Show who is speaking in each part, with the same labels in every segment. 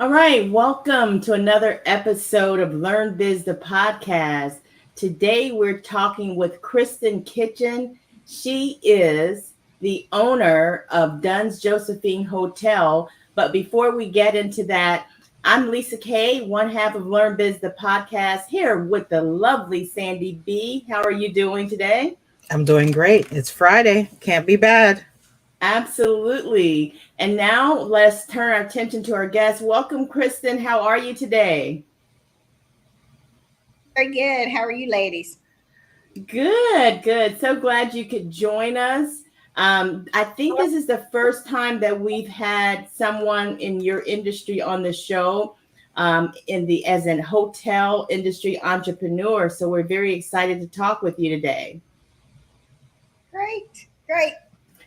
Speaker 1: All right, welcome to another episode of LearnBiz, the podcast. Today we're talking with Kristin Kitchen. She is the owner of Dunn's Josephine Hotel. But before we get into that, I'm Lisa Kay, one half of LearnBiz, the podcast, here with the lovely Sandy B. How are you doing today?
Speaker 2: I'm doing great. It's Friday. Can't be bad.
Speaker 1: Absolutely. And now let's turn our attention to our guest. Welcome, Kristin. How are you today?
Speaker 3: Very good. How are you, ladies?
Speaker 1: Good, good. So glad you could join us. I think this is the first time that we've had someone in your industry on the show, in the as an hotel industry entrepreneur. So we're very excited to talk with you today.
Speaker 3: Great, great.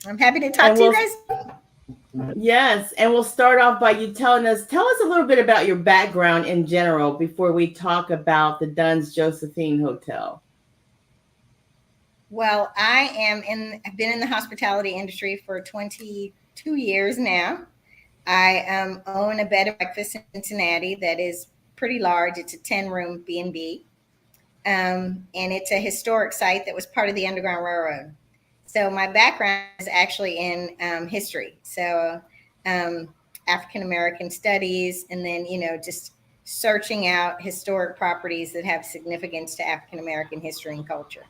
Speaker 3: I'm happy to talk
Speaker 1: And
Speaker 3: to you
Speaker 1: we'll
Speaker 3: guys.
Speaker 1: Yes, and we'll start off by you tell us a little bit about your background in general before we talk about the Dunn's Josephine Hotel.
Speaker 3: Well, I've been in the hospitality industry for 22 years now. I own a bed and breakfast in Cincinnati that is pretty large. It's a 10-room B&B. And it's a historic site that was part of the Underground Railroad. So my background is actually in history. So African American studies, and then, just searching out historic properties that have significance to African American history and culture.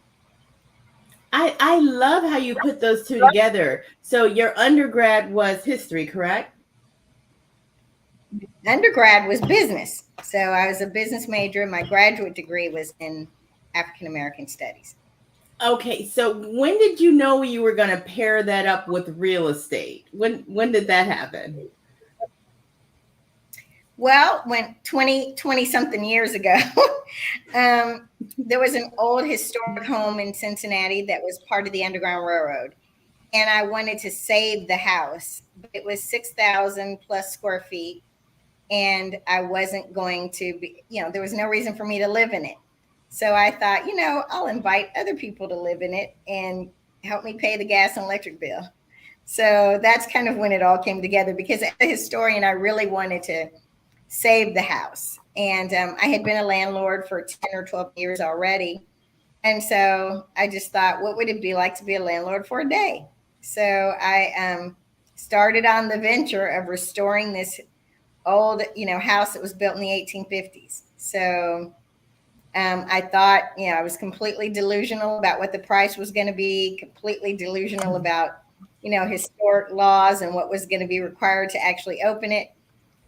Speaker 1: I love how you put those two together. So your undergrad was history, correct?
Speaker 3: Undergrad was business. So I was a business major. My graduate degree was in African American studies.
Speaker 1: Okay, so when did you know you were going to pair that up with real estate? When did that happen?
Speaker 3: Well, when 20 something years ago, there was an old historic home in Cincinnati that was part of the Underground Railroad. And I wanted to save the house. It was 6,000 plus square feet. And I wasn't going to be, there was no reason for me to live in it. So I thought, I'll invite other people to live in it and help me pay the gas and electric bill. So that's kind of when it all came together, because as a historian, I really wanted to save the house. And I had been a landlord for 10 or 12 years already. And so I just thought, what would it be like to be a landlord for a day? So I started on the venture of restoring this old, house that was built in the 1850s. So I thought, I was completely delusional about what the price was going to be, completely delusional about, historic laws and what was going to be required to actually open it.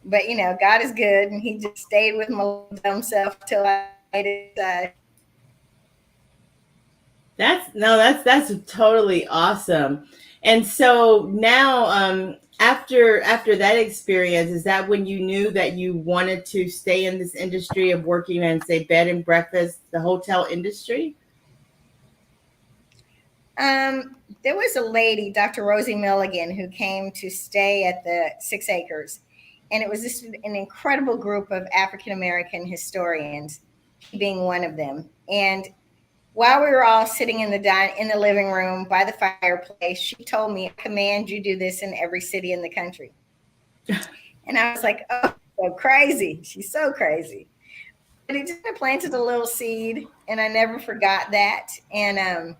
Speaker 3: But, God is good, and he just stayed with my dumb self till I made it.
Speaker 1: That's totally awesome. And so now, after that experience, is that when you knew that you wanted to stay in this industry of working in, say, bed and breakfast, the hotel industry?
Speaker 3: There was a lady, Dr. Rosie Milligan, who came to stay at the 6 Acres. And it was just an incredible group of African American historians, being one of them. And while we were all sitting in the living room by the fireplace, she told me, "I command you do this in every city in the country." And I was like, "Oh, so crazy! She's so crazy." But it just planted a little seed, and I never forgot that. And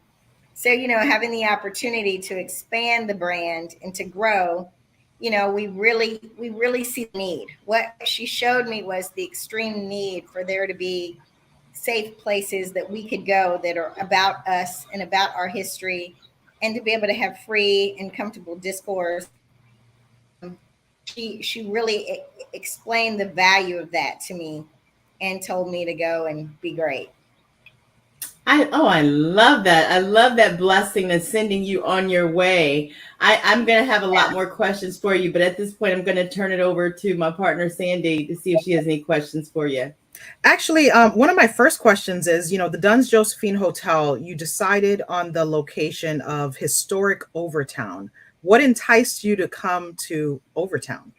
Speaker 3: so, having the opportunity to expand the brand and to grow, we really see the need. What she showed me was the extreme need for there to be safe places that we could go that are about us and about our history, and to be able to have free and comfortable discourse. She really explained the value of that to me and told me to go and be great.
Speaker 1: I love that. I love that blessing that's sending you on your way. I'm going to have a lot more questions for you, but at this point, I'm going to turn it over to my partner, Sandy, to see if she has any questions for you.
Speaker 2: Actually, one of my first questions is, the Dunn's Josephine Hotel, you decided on the location of historic Overtown. What enticed you to come to Overtown?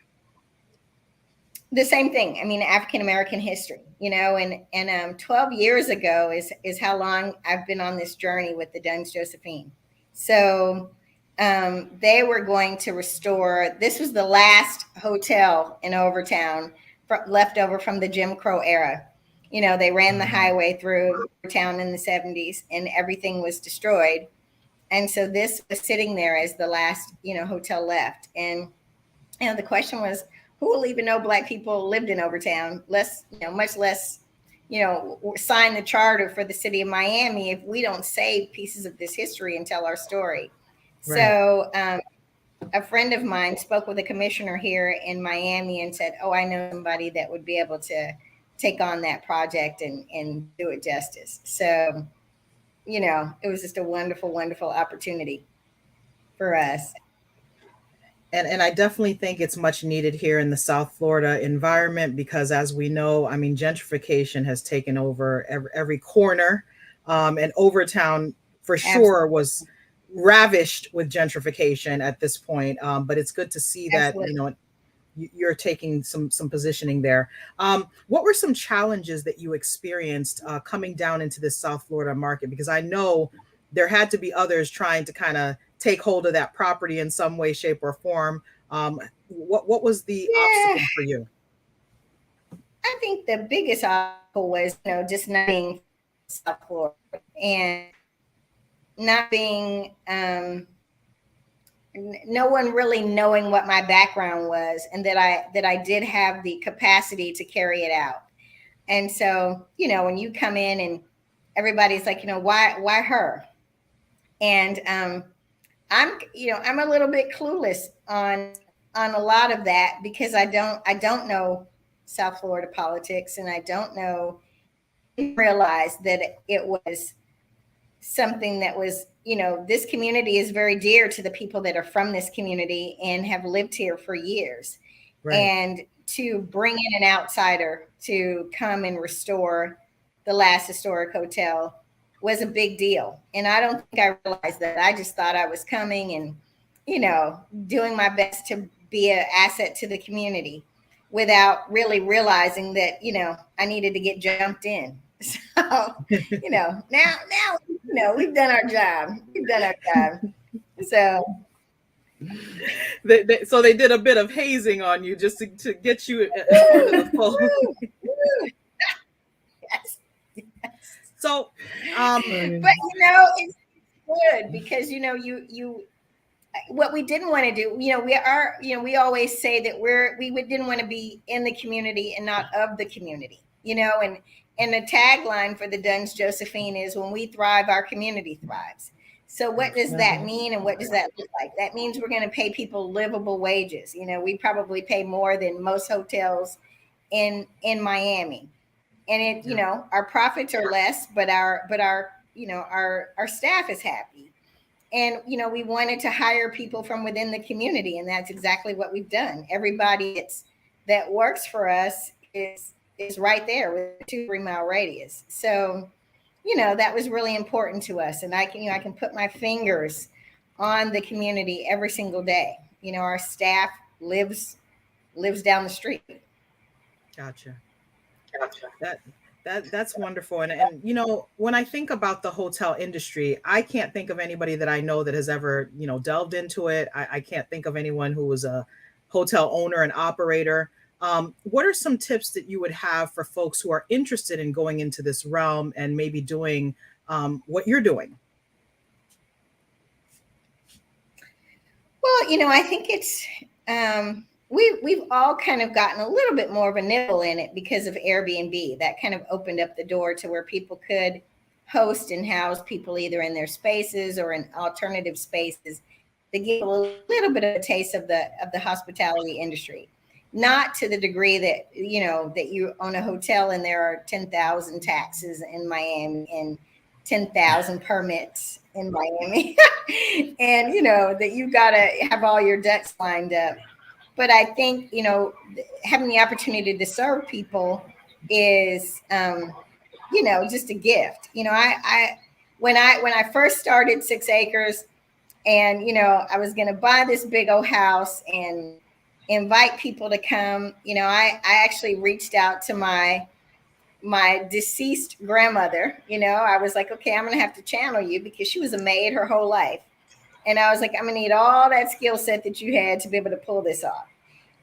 Speaker 3: The same thing. I mean, African American history, and 12 years ago is how long I've been on this journey with the Dunn's Josephine. So they were going to restore. This was the last hotel in Overtown left over from the Jim Crow era. You know, they ran the highway through town in the 70s and everything was destroyed. And so this was sitting there as the last, hotel left. And, the question was, who will even know Black people lived in Overtown? Much less, sign the charter for the city of Miami if we don't save pieces of this history and tell our story. Right. So a friend of mine spoke with a commissioner here in Miami and said, oh, I know somebody that would be able to take on that project and do it justice. So, it was just a wonderful, wonderful opportunity for us.
Speaker 2: And I definitely think it's much needed here in the South Florida environment because, as we know, I mean, gentrification has taken over every corner, and Overtown for sure was ravished with gentrification at this point. But it's good to see that, you're taking some positioning there. What were some challenges that you experienced coming down into the South Florida market? Because I know there had to be others trying to kind of take hold of that property in some way, shape, or form. What was the obstacle for you?
Speaker 3: I think the biggest obstacle was, just not being South Florida and not being, no one really knowing what my background was and that I did have the capacity to carry it out. And so, when you come in and everybody's like, why her? And I'm a little bit clueless on a lot of that because I don't know South Florida politics and I don't realize that it was something that was, this community is very dear to the people that are from this community and have lived here for years. Right. And to bring in an outsider to come and restore the last historic hotel was a big deal. And I don't think I realized that. I just thought I was coming and, doing my best to be an asset to the community without really realizing that, I needed to get jumped in. So, now, we've done our job. So
Speaker 2: so they did a bit of hazing on you just to get you into the fold.
Speaker 3: Yes.
Speaker 2: So,
Speaker 3: but it's good because you what we didn't want to do. We always say that we didn't want to be in the community and not of the community. And the tagline for the Dunn's Josephine is when we thrive, our community thrives. So what does that mean? And what does that look like? That means we're going to pay people livable wages. We probably pay more than most hotels in Miami. And our profits are less, but our staff is happy. And, we wanted to hire people from within the community. And that's exactly what we've done. Everybody that works for us is right there with a 2-3 mile radius. So, that was really important to us. And I can put my fingers on the community every single day. Our staff lives down the street.
Speaker 2: Gotcha. That's wonderful. And when I think about the hotel industry, I can't think of anybody that I know that has ever, delved into it. I can't think of anyone who was a hotel owner and operator. What are some tips that you would have for folks who are interested in going into this realm and maybe doing what you're doing?
Speaker 3: Well, I think it's we've all kind of gotten a little bit more of a nibble in it because of Airbnb. That kind of opened up the door to where people could host and house people either in their spaces or in alternative spaces to give a little bit of a taste of the hospitality industry. Not to the degree that, that you own a hotel and there are 10,000 taxes in Miami and 10,000 permits in Miami and, that you got to have all your ducks lined up. But I think, having the opportunity to serve people is, just a gift. When I first started 6 Acres and, I was going to buy this big old house and invite people to come. I actually reached out to my deceased grandmother. I was like, okay, I'm going to have to channel you because she was a maid her whole life. And I was like, I'm gonna need all that skill set that you had to be able to pull this off.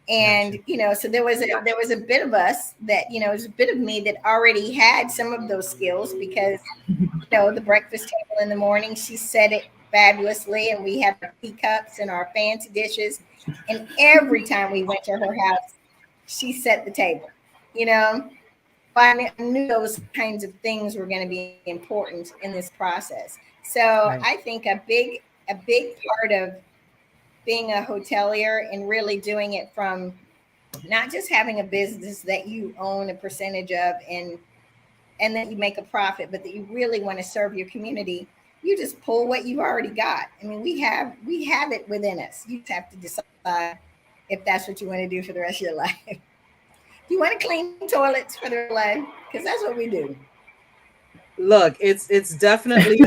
Speaker 3: And so there was a bit of us that, it was a bit of me that already had some of those skills, because the breakfast table in the morning, she set it fabulously, and we had our teacups and our fancy dishes, and every time we went to her house, she set the table. I knew those kinds of things were going to be important in this process. So I think a big part of being a hotelier and really doing it from not just having a business that you own a percentage of and that you make a profit, but that you really want to serve your community, you just pull what you've already got. I mean, we have it within us. You just have to decide if that's what you want to do for the rest of your life. Do you want to clean toilets for the rest of your life? Because that's what we do.
Speaker 2: Look, it's definitely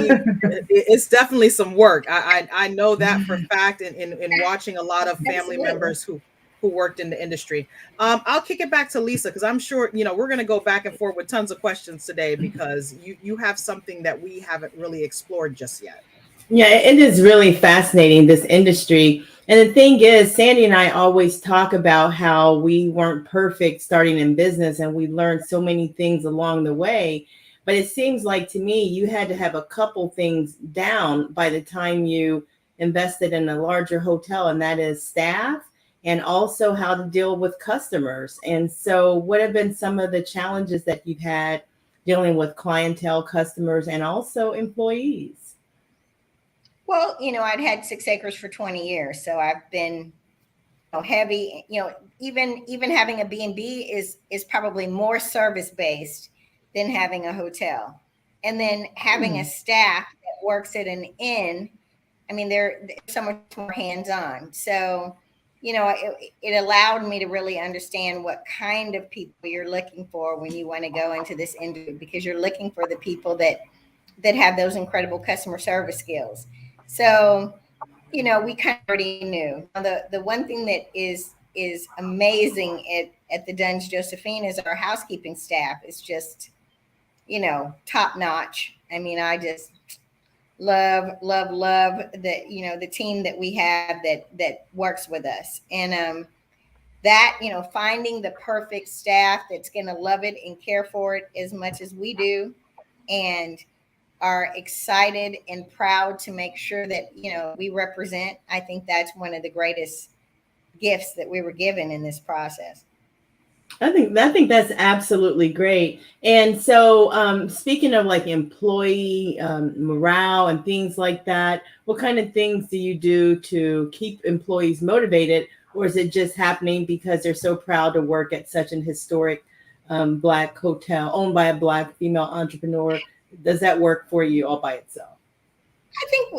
Speaker 2: some work. I know that for a fact, in watching a lot of family members who worked in the industry. I'll kick it back to Lisa, because I'm sure we're going to go back and forth with tons of questions today, because you have something that we haven't really explored just yet.
Speaker 1: Yeah, it is really fascinating, this industry. And the thing is, Sandy and I always talk about how we weren't perfect starting in business, and we learned so many things along the way. But it seems like, to me, you had to have a couple things down by the time you invested in a larger hotel, and that is staff, and also how to deal with customers. And so what have been some of the challenges that you've had dealing with clientele, customers, and also employees?
Speaker 3: Well, I'd had 6 acres for 20 years. So I've been heavy, even having a B&B is probably more service-based than having a hotel. And then having a staff that works at an inn, I mean, they're so much more hands-on. So, it allowed me to really understand what kind of people you're looking for when you want to go into this industry, because you're looking for the people that have those incredible customer service skills. So, we kind of already knew. The one thing that is amazing at the Dunn's Josephine is our housekeeping staff is just, top notch. I mean, I just love that, the team that we have that works with us. And that, finding the perfect staff that's going to love it and care for it as much as we do, and are excited and proud to make sure that, we represent. I think that's one of the greatest gifts that we were given in this process.
Speaker 1: I think that's absolutely great. And so speaking of like employee morale and things like that, what kind of things do you do to keep employees motivated? Or is it just happening because they're so proud to work at such an historic Black hotel owned by a Black female entrepreneur? Does that work for you all by itself?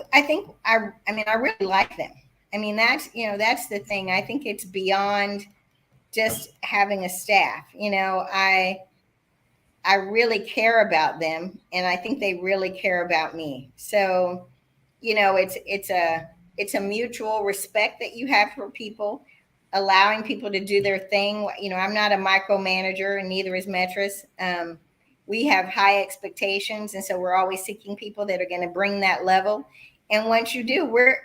Speaker 3: I really like them. I mean, that's the thing. I think it's beyond just having a staff. I really care about them, and I think they really care about me. So, it's a mutual respect that you have for people, allowing people to do their thing. I'm not a micromanager, and neither is Metris. We have high expectations, and so we're always seeking people that are going to bring that level. And once you do, we're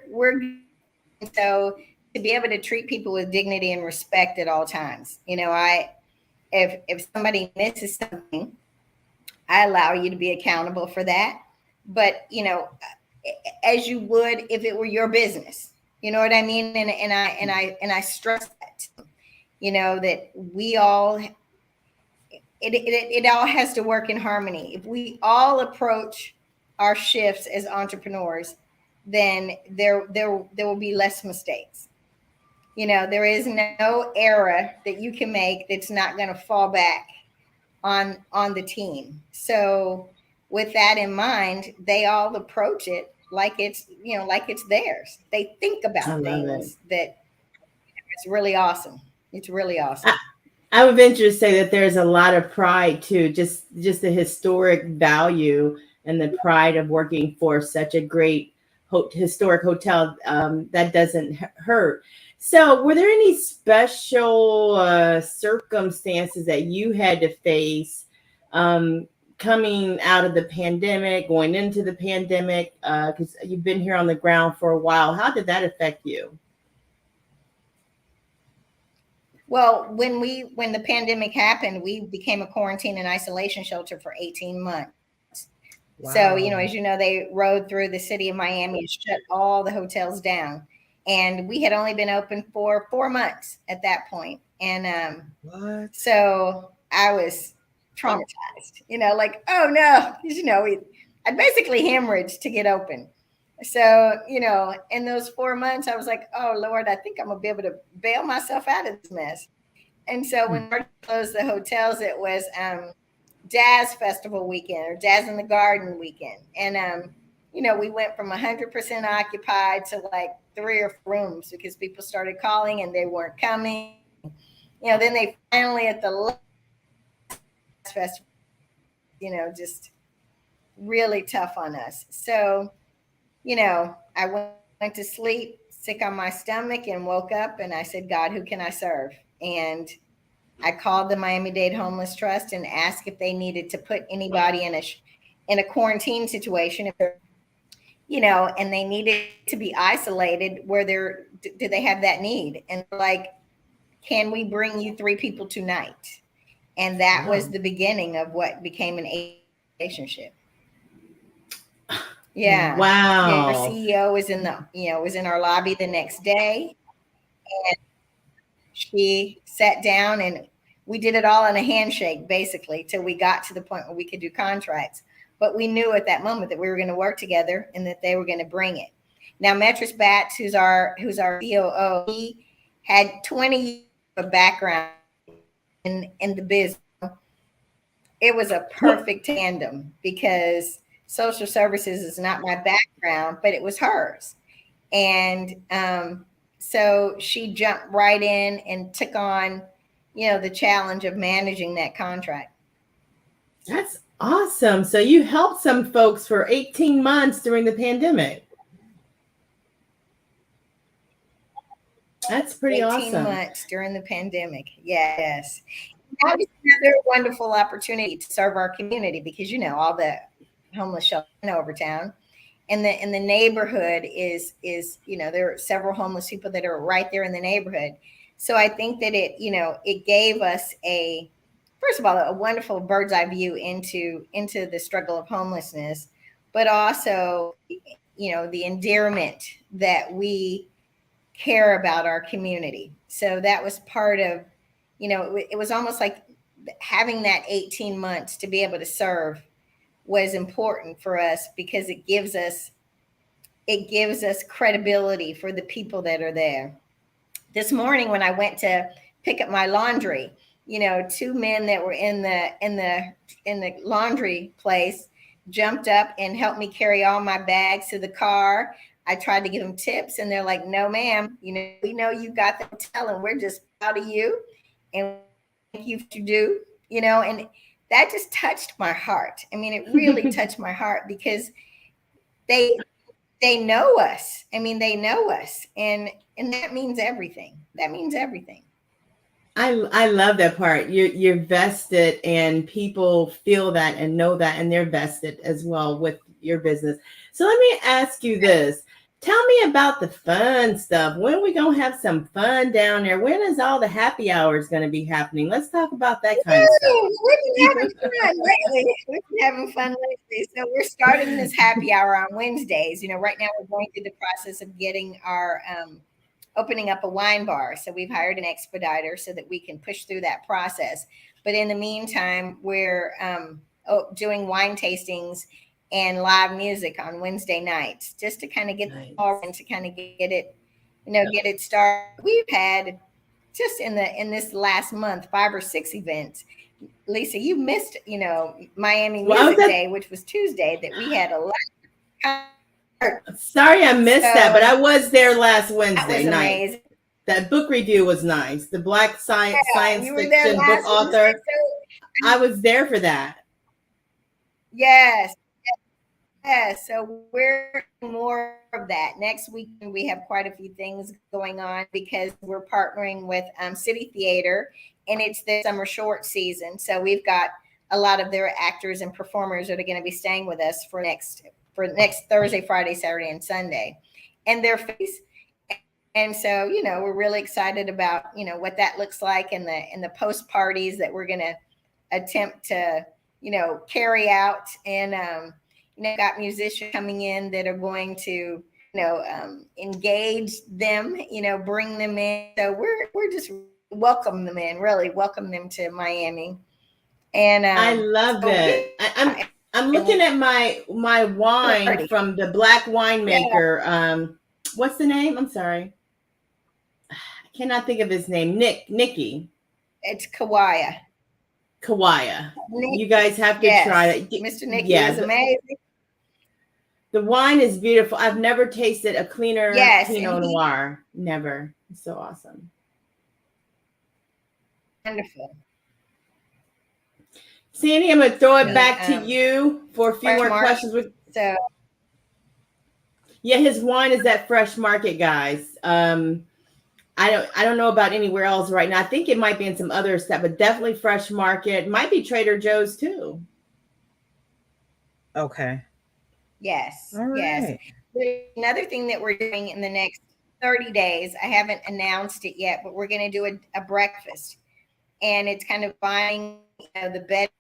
Speaker 3: so to be able to treat people with dignity and respect at all times. If somebody misses something, I allow you to be accountable for that. But as you would if it were your business, you know what I mean? And I stress that, that we all. It all has to work in harmony. If we all approach our shifts as entrepreneurs, then there will be less mistakes. There is no error that you can make that's not going to fall back on the team. So with that in mind, they all approach it like it's theirs. They think about things that it's really awesome. It's really awesome.
Speaker 1: I would venture to say that there's a lot of pride too, just the historic value and the pride of working for such a great historic hotel that doesn't hurt. So were there any special circumstances that you had to face kind coming out of the pandemic, going into the pandemic, because you've been here on the ground for a while. How did that affect you?
Speaker 3: Well, when the pandemic happened, we became a quarantine and isolation shelter for 18 months. Wow. So, as you know, they rode through the city of Miami and shut all the hotels down. And we had only been open for 4 months at that point. And so I was traumatized, like, oh no, I basically hemorrhaged to get open. So, in those 4 months, I was like, oh Lord, I think I'm gonna be able to bail myself out of this mess. And so when we closed the hotels, it was Jazz Festival weekend or Jazz in the Garden weekend. And, we went from 100% occupied to like 3 or 4 rooms because people started calling and they weren't coming. Then they finally at the last festival, just really tough on us. So, I went to sleep sick on my stomach and woke up and I said, God, who can I serve? And I called the Miami-Dade Homeless Trust and asked if they needed to put anybody in a quarantine situation, and they needed to be isolated. Do they have that need? And like, can we bring you 3 people tonight? And that was the beginning of what became an relationship. Yeah.
Speaker 1: Wow.
Speaker 3: Yeah, our CEO was in our lobby the next day, and she sat down and we did it all in a handshake, basically, till we got to the point where we could do contracts. But we knew at that moment that we were going to work together and that they were going to bring it. Now, Metris Batts, who's our COO, he had 20 years of background in the business. It was a perfect tandem because social services is not my background, but it was hers. And so she jumped right in and took on, the challenge of managing that contract.
Speaker 1: That's awesome. So you helped some folks for 18 months during the pandemic. That's pretty
Speaker 3: 18
Speaker 1: awesome.
Speaker 3: months during the pandemic. Yes. That was another wonderful opportunity to serve our community because, all the homeless shelters in Overtown. And the neighborhood is there are several homeless people that are right there in the neighborhood. So I think that it gave us first of all, a wonderful bird's eye view into the struggle of homelessness, but also, the endearment that we care about our community. So that was part of, it was almost like having that 18 months to be able to serve was important for us because it gives us credibility for the people that are there. This morning when I went to pick up my laundry, 2 men that were in the laundry place jumped up and helped me carry all my bags to the car. I tried to give them tips and they're like, no, ma'am, we know you got the hotel and we're just proud of you and thank you for what you do, and that just touched my heart. I mean, it really touched my heart because they know us. I mean, they know us and that means everything. That means everything.
Speaker 1: I love that part. You're vested and people feel that and know that, and they're vested as well with your business. So let me ask you this. Tell me about the fun stuff. When are we going to have some fun down there? When is all the happy hours going to be happening? Let's talk about that kind of stuff.
Speaker 3: We've been having fun lately. We've been having fun lately. So we're starting this happy hour on Wednesdays. Right now we're going through the process of getting our opening up a wine bar. So we've hired an expediter so that we can push through that process. But in the meantime, we're doing wine tastings and live music on Wednesday nights, just to kind of get and to kind of get it, get it started. We've had just in this last month 5 or 6 events. Lisa, you missed, Miami Music Day, which was Tuesday. That we had a lot.
Speaker 1: Sorry, I missed that, but I was there last Wednesday night.
Speaker 3: Amazing.
Speaker 1: That book review was nice. The Black science fiction book author. I was there for that.
Speaker 3: Yes. Yes, so we're more of that. Next weekend, we have quite a few things going on because we're partnering with City Theater, and it's the summer short season. So we've got a lot of their actors and performers that are going to be staying with us for next Thursday, Friday, Saturday, and Sunday, and their face. And so, we're really excited about, what that looks like, and the post parties that we're going to attempt to, carry out. And, got musicians coming in that are going to, engage them, bring them in. So we're just welcome them to Miami. And
Speaker 1: I love it. I'm looking at my wine from the Black winemaker. Yeah. What's the name? I'm sorry. I cannot think of his name. Nicky.
Speaker 3: It's Kawaya.
Speaker 1: You guys have to try it.
Speaker 3: Mr. Nicky is amazing.
Speaker 1: The wine is beautiful. I've never tasted a cleaner Pinot Noir. Never. It's so awesome.
Speaker 3: Wonderful.
Speaker 1: Sandy, I'm going to throw it back to you for a few more questions. Yeah, his wine is at Fresh Market, guys. I don't know about anywhere else right now. I think it might be in some other stuff, but definitely Fresh Market. Might be Trader Joe's too.
Speaker 2: Okay.
Speaker 3: Yes.
Speaker 2: All right.
Speaker 3: Yes. Another thing that we're doing in the next 30 days, I haven't announced it yet, but we're going to do a breakfast. And it's kind of buying the bed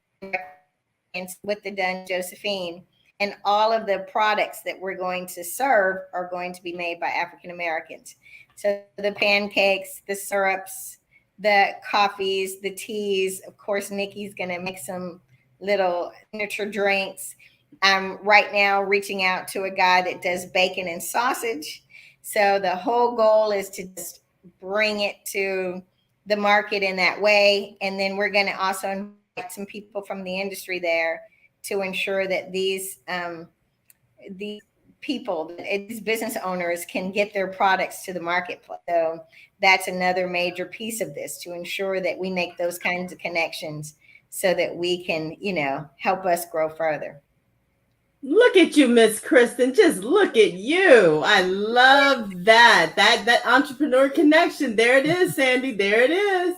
Speaker 3: with the Done Josephine. And all of the products that we're going to serve are going to be made by African Americans. So the pancakes, the syrups, the coffees, the teas. Of course, Nikki's going to make some little signature drinks. I'm right now reaching out to a guy that does bacon and sausage. So the whole goal is to just bring it to the market in that way. And then we're going to also invite some people from the industry there to ensure that these people, these business owners, can get their products to the marketplace. So that's another major piece of this, to ensure that we make those kinds of connections so that we can, help us grow further.
Speaker 1: Look at you, Miss Kristin. Just look at you. I love that entrepreneur connection. There it is, Sandy. There it is.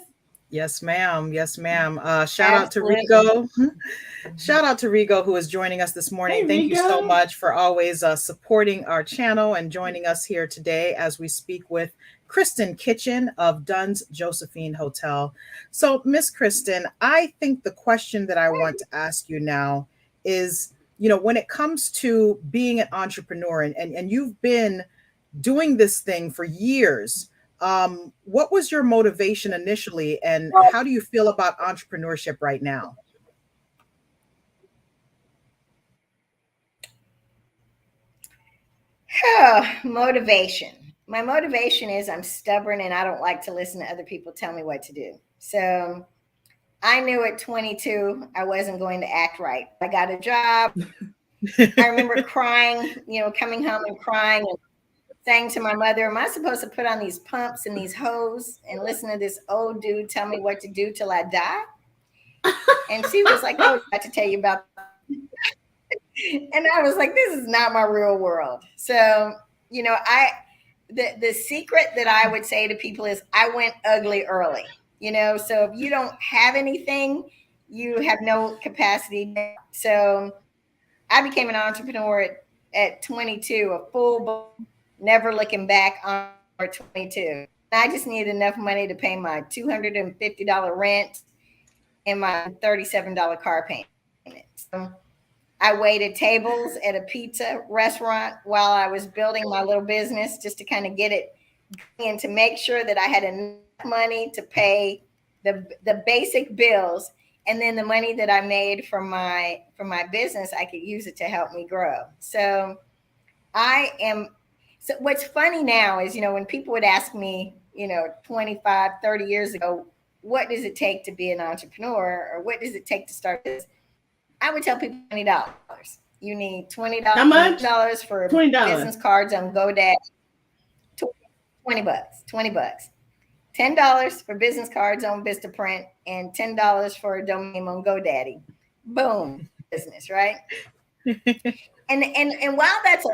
Speaker 2: Yes, ma'am. Yes, ma'am. Shout out to Rigo. Shout out to Rigo, who is joining us this morning.
Speaker 1: Hey,
Speaker 2: Thank
Speaker 1: Rigo.
Speaker 2: you so much for always supporting our channel and joining us here today as we speak with Kristin Kitchen of Dunn's Josephine Hotel. So, Miss Kristin, I think the question that I want to ask you now is, when it comes to being an entrepreneur, and you've been doing this thing for years, what was your motivation initially, and how do you feel about entrepreneurship right now?
Speaker 3: Motivation. My motivation is I'm stubborn and I don't like to listen to other people tell me what to do. So I knew at 22 I wasn't going to act right. I got a job. I remember crying, coming home and crying and saying to my mother, am I supposed to put on these pumps and these hose and listen to this old dude tell me what to do till I die? And she was like, oh, I have to tell you about that. And I was like, this is not my real world. So, the secret that I would say to people is I went ugly early, so if you don't have anything, you have no capacity. So I became an entrepreneur at 22, a full, never looking back on 22. I just needed enough money to pay my $250 rent and my $37 car payment. So I waited tables at a pizza restaurant while I was building my little business, just to kind of get it and to make sure that I had enough money to pay the basic bills. And then the money that I made from my business, I could use it to help me grow. So so what's funny now is, when people would ask me, 25, 30 years ago, what does it take to be an entrepreneur, or what does it take to start this? I would tell people $20. You need $20.
Speaker 1: How much?
Speaker 3: $20 for
Speaker 1: $20.
Speaker 3: Business cards on GoDaddy. $20. $10 for business cards on Vistaprint, and $10 for a domain on GoDaddy. Boom, business, right? And while that's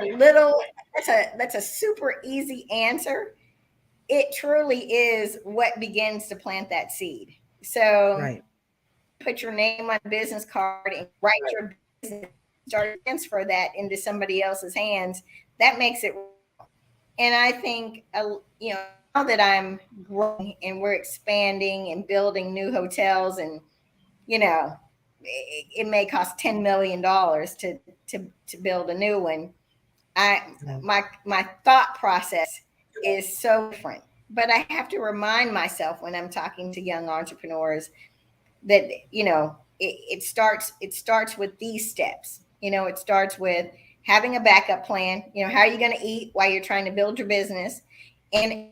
Speaker 3: a super easy answer, it truly is what begins to plant that seed. So
Speaker 2: right.
Speaker 3: put your name on a business card and write your business, start to transfer that into somebody else's hands, that makes it. And I think, now that I'm growing and we're expanding and building new hotels, and, it may cost $10 million to build a new one. My thought process is so different, but I have to remind myself when I'm talking to young entrepreneurs that, it starts with these steps. It starts with having a backup plan. How are you going to eat while you're trying to build your business? And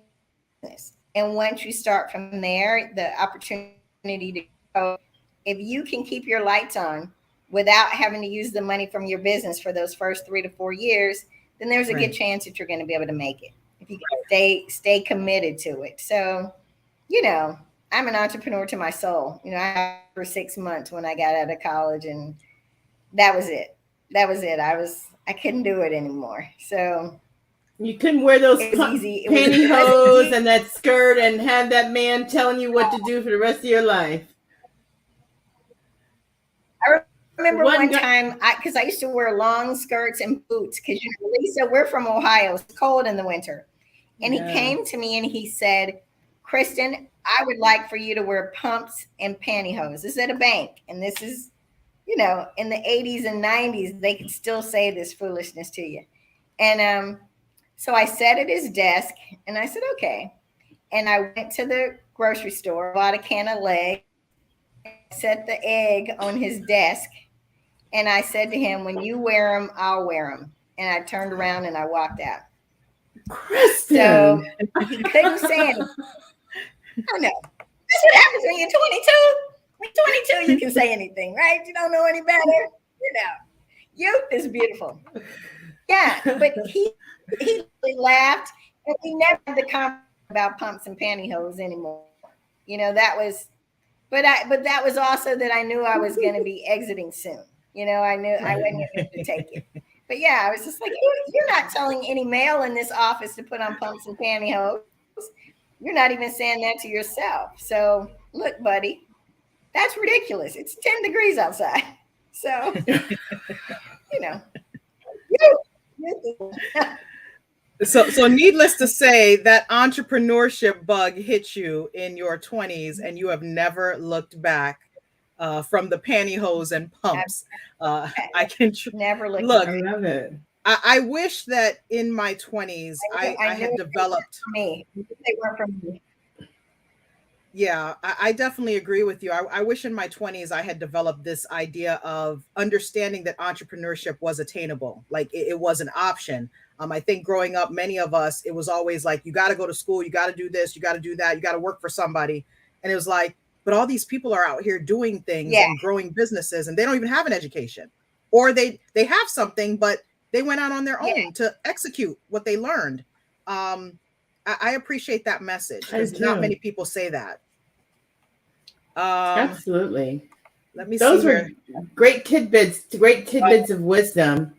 Speaker 3: once you start from there, the opportunity to go, if you can keep your lights on without having to use the money from your business for those first 3 to 4 years, then there's a good chance that you're going to be able to make it if you stay committed to it. So, I'm an entrepreneur to my soul. I for 6 months when I got out of college, and that was it. I couldn't do it anymore. So
Speaker 1: you couldn't wear those pantyhose and that skirt and have that man telling you what to do for the rest of your life.
Speaker 3: I remember one time, because I used to wear long skirts and boots, because Lisa, we're from Ohio. It's cold in the winter. And he came to me and he said, Kristin, I would like for you to wear pumps and pantyhose. This is at a bank. And this is, in the 80s and 90s, they could still say this foolishness to you. And so I sat at his desk and I said, okay. And I went to the grocery store, bought a can of leg, set the egg on his desk. And I said to him, when you wear them, I'll wear them. And I turned around and I walked out.
Speaker 1: Kristin.
Speaker 3: So he couldn't say anything. I know. That's what happens when you're 22. When you're 22, you can say anything, right? You don't know any better. Youth is beautiful. Yeah, but he really laughed, and we never had the comment about pumps and pantyhose anymore. That was, but that was also that I knew I was going to be exiting soon. I knew I wasn't going to take it. But yeah, I was just like, you're not telling any male in this office to put on pumps and pantyhose. You're not even saying that to yourself. So look, buddy, that's ridiculous. It's 10 degrees outside. So,
Speaker 2: So needless to say, that entrepreneurship bug hit you in your 20s and you have never looked back from the pantyhose and pumps. I can
Speaker 3: never
Speaker 2: look.
Speaker 1: I love it.
Speaker 2: I wish that in my 20s I had developed.
Speaker 3: Me. They weren't for me.
Speaker 2: Yeah, I definitely agree with you. I wish in my 20s I had developed this idea of understanding that entrepreneurship was attainable. Like it was an option. I think growing up, many of us, it was always like, you got to go to school, you got to do this, you got to do that, you got to work for somebody. And it was like, but all these people are out here doing things and growing businesses, and they don't even have an education, or they have something, but they went out on their own to execute what they learned. I appreciate that message, because not many people say that.
Speaker 1: Absolutely.
Speaker 2: Let me
Speaker 1: Those
Speaker 2: see
Speaker 1: were
Speaker 2: here.
Speaker 1: great tidbits of wisdom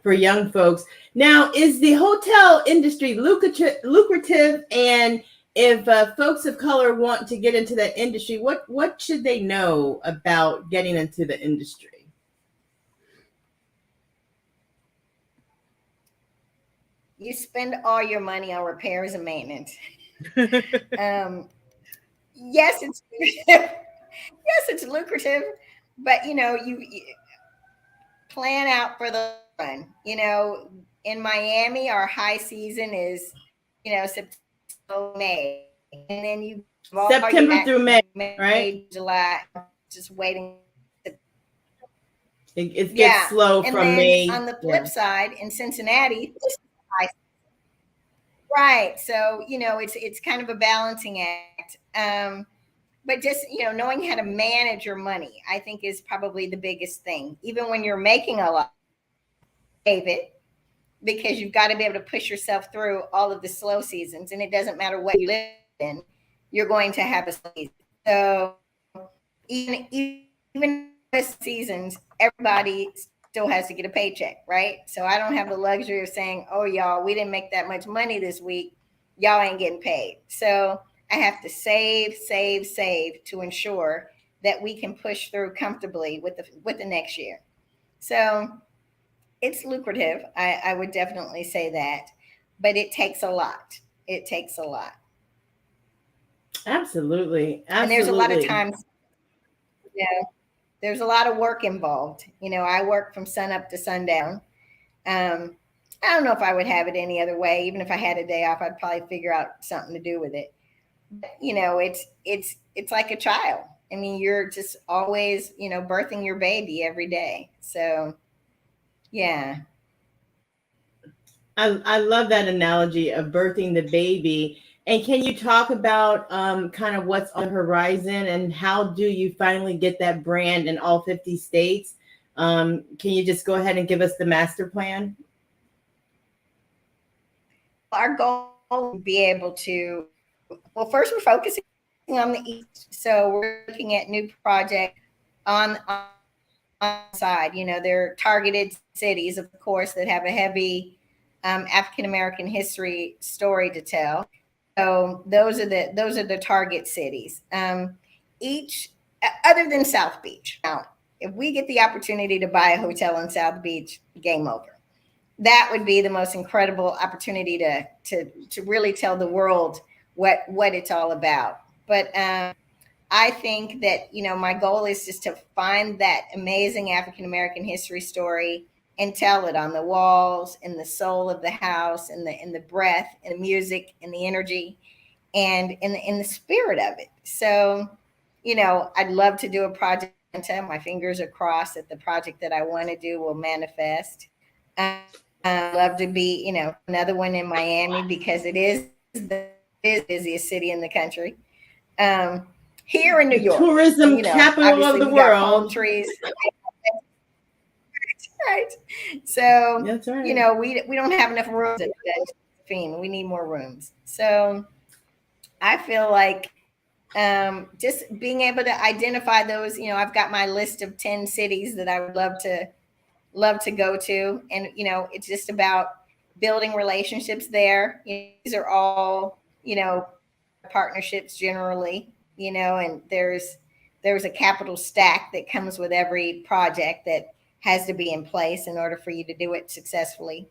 Speaker 1: for young folks. Now, is the hotel industry lucrative? And if folks of color want to get into that industry, what should they know about getting into the industry?
Speaker 3: You spend all your money on repairs and maintenance. Yes, it's lucrative, but you plan out for the run. In Miami, our high season is September, May, and then you
Speaker 1: September through May, right?
Speaker 3: July, just waiting.
Speaker 1: It gets slow
Speaker 3: and
Speaker 1: from
Speaker 3: then
Speaker 1: May.
Speaker 3: On the flip side, in Cincinnati, right. So it's kind of a balancing act. But just knowing how to manage your money, I think, is probably the biggest thing. Even when you're making a lot, save it, because you've got to be able to push yourself through all of the slow seasons, and it doesn't matter what you live in, you're going to have a season. So even with seasons, everybody still has to get a paycheck, right? So I don't have the luxury of saying, oh, y'all, we didn't make that much money this week, y'all ain't getting paid. So I have to save to ensure that we can push through comfortably with the next year. So it's lucrative. I would definitely say that, but it takes a lot. It takes a lot.
Speaker 1: Absolutely.
Speaker 3: And there's a lot of times, there's a lot of work involved. I work from sun up to sundown. I don't know if I would have it any other way. Even if I had a day off, I'd probably figure out something to do with it. But, it's like a child. I mean, you're just always, birthing your baby every day. So, yeah.
Speaker 1: I love that analogy of birthing the baby. And can you talk about kind of what's on the horizon and how do you finally get that brand in all 50 states? Can you just go ahead and give us the master plan?
Speaker 3: Our goal is to be able to, well, first we're focusing on the East. So we're looking at new projects on the side. There are targeted cities, of course, that have a heavy African-American history story to tell. So those are the target cities. Each, other than South Beach. Now, if we get the opportunity to buy a hotel in South Beach, game over. That would be the most incredible opportunity to really tell the world what it's all about. But I think that, my goal is just to find that amazing African-American history story and tell it on the walls, in the soul of the house, in the breath, and the music, and the energy, and in the spirit of it. So, I'd love to do a project. My fingers are crossed that the project that I want to do will manifest. I'd love to be, another one in Miami because it is the busiest city in the country. Here in New York,
Speaker 1: tourism capital of the world.
Speaker 3: Palm trees. Right. So,
Speaker 1: that's right.
Speaker 3: We don't have enough rooms at Josephine. We need more rooms. So I feel like just being able to identify those, I've got my list of 10 cities that I would love to go to. And, it's just about building relationships there. These are all, partnerships generally, and there's a capital stack that comes with every project that has to be in place in order for you to do it successfully,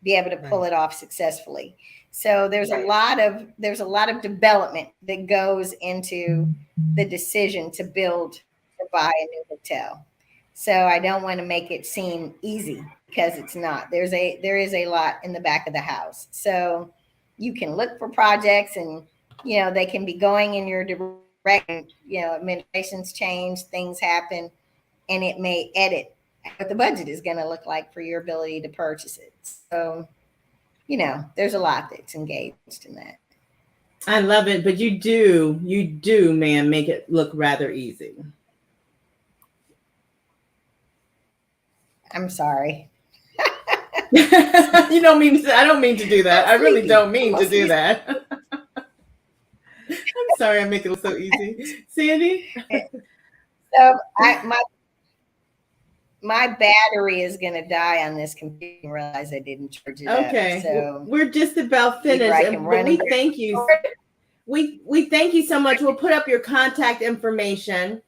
Speaker 3: be able to pull it off successfully. So there's a lot of development that goes into the decision to buy a new hotel. So I don't want to make it seem easy because it's not. There is a lot in the back of the house. So you can look for projects and, they can be going in your direction. Administrations change, things happen, and it may edit what the budget is going to look like for your ability to purchase it. So, there's a lot that's engaged in that.
Speaker 1: I love it, but you do, ma'am, make it look rather easy.
Speaker 3: I'm sorry.
Speaker 1: You don't mean to, I don't mean to do that. I really don't mean to do that. I'm sorry, I make it look so easy. Sandy?
Speaker 3: So my battery is going to die on this computer. I realize I didn't charge it
Speaker 1: Okay,
Speaker 3: up, so
Speaker 1: we're just about finished. And we thank you. We thank you so much. We'll put up your contact information,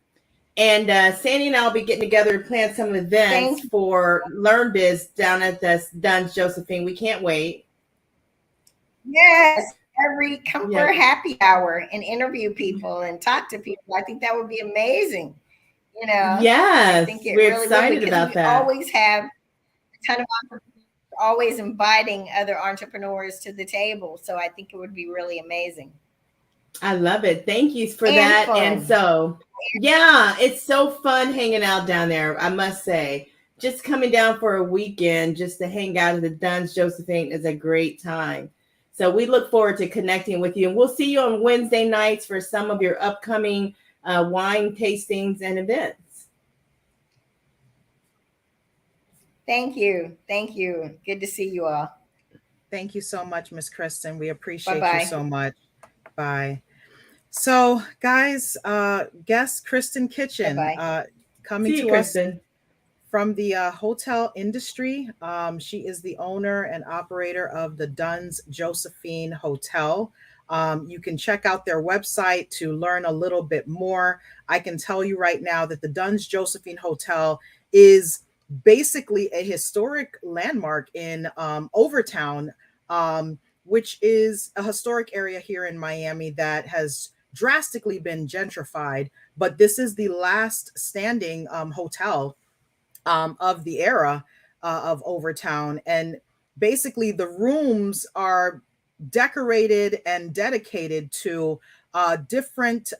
Speaker 1: and Sandy and I will be getting together to plan some events for LearnBiz down at the Dunn's Josephine. We can't wait.
Speaker 3: Yes, come for a happy hour and interview people and talk to people. I think that would be amazing.
Speaker 1: Yes,
Speaker 3: I think
Speaker 1: we're excited about that.
Speaker 3: We always have a ton of entrepreneurs, always inviting other entrepreneurs to the table. So I think it would be really amazing.
Speaker 1: I love it. Thank you for that. Fun. And so, yeah, it's so fun hanging out down there. I must say, just coming down for a weekend, just to hang out at the Dunn's Josephine is a great time. So we look forward to connecting with you, and we'll see you on Wednesday nights for some of your upcoming wine tastings and events.
Speaker 3: Thank you. Thank you. Good to see you all.
Speaker 2: Thank you so much, Miss Kristin. We appreciate you so much. Bye. So, guys, guest Kristin Kitchen coming to us from the hotel industry. She is the owner and operator of the Dunn's Josephine Hotel. You can check out their website to learn a little bit more. I can tell you right now that the Dunn's Josephine Hotel is basically a historic landmark in Overtown, which is a historic area here in Miami that has drastically been gentrified. But this is the last standing hotel of the era of Overtown. And basically, the rooms are decorated and dedicated to different